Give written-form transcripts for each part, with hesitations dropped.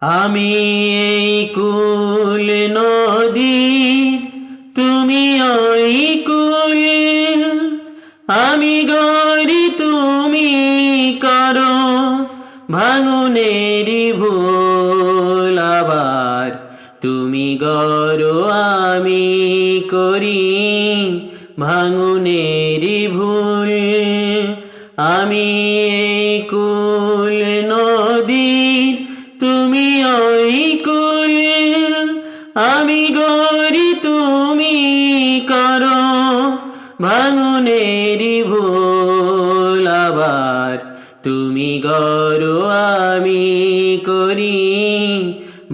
আমি এই কুল নদীর, তুমি ওই কুল। আমি গড়ি, তুমি করো ভাঙনের ভুল। আবার তুমি গড়ো, আমি করি ভাঙনের ভুল। আমি এই কুল নদীর, তুমি ওই কুল। আমি গড়ি, তুমি করো ভাঙনের ভুল। আবার তুমি গড়ো, আমি করি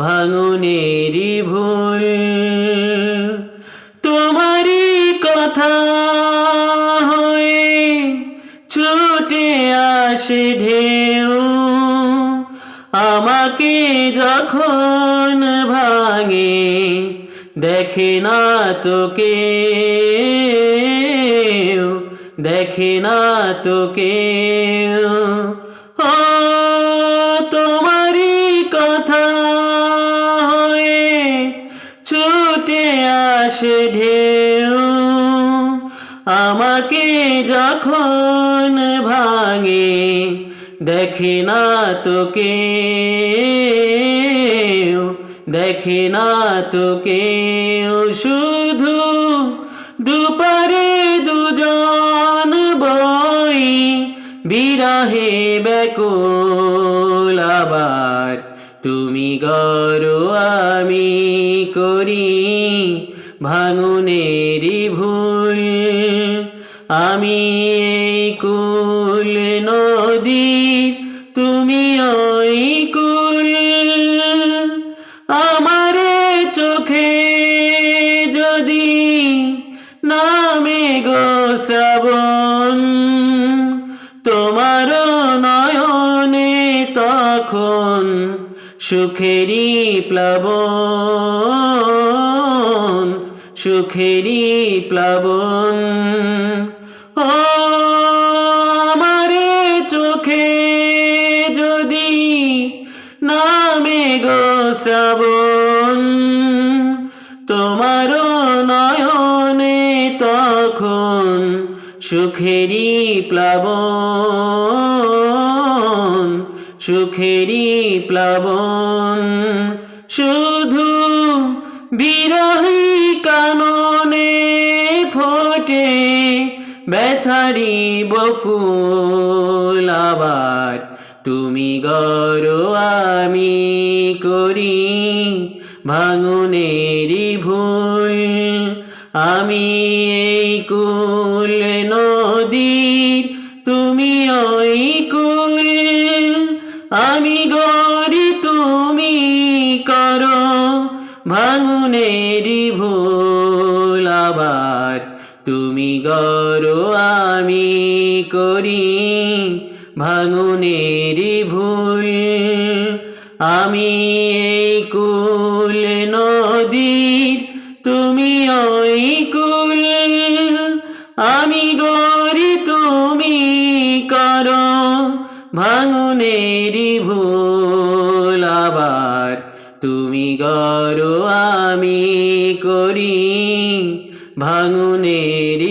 ভাঙনের ভুল। তোমারই কথা হয়ে ছুটে আসে ঢেউ, আমাকে যখন ভাঙে দেখে না তো কেউ, দেখে না তো কেউ। ও তোমারই কথা হয়ে ছুটে আসে ঢেউ, আমাকে যখন ভাঙে দেখে না তো কেউ, দেখে না তো কেউ। শুধু দুপারে দুজন বই বিরহে ব্যাকুল। আবার তুমি গড়ো, আমি করি ভাঙনের ভুল। আমি এই কুল নদীর, তুমি ওই কুল। আমারে চোখে যদি নামে গো শ্রাবণ, তোমার নয়নে তখন সুখেরই প্লাবন, সুখেরই প্লাবন। ও আমারে চোখে যদি নামে গো শ্রাবণ, তোমার নয়নে তখন সুখেরই প্লাবন, সুখেরই প্লাবন। শুধু বিরহী কাননে ফোটে ব্যথারি বকুল। আবার তুমি গড়ো, আমি করি ভাঙনের ভুল। আমি এই কুল নদীর, তুমি ওই কুল। আমি গড়ি, তুমি করো ভাঙনের ভুল। আবার তুমি গড়ো, আমি করি ভাঙনের ভুল। আমি এই কুল নদীর, তুমি ওই কুল। আমি গড়ি, তুমি করো ভাঙনের ভুল। আবার তুমি গড়ো, আমি করি ভাঙনের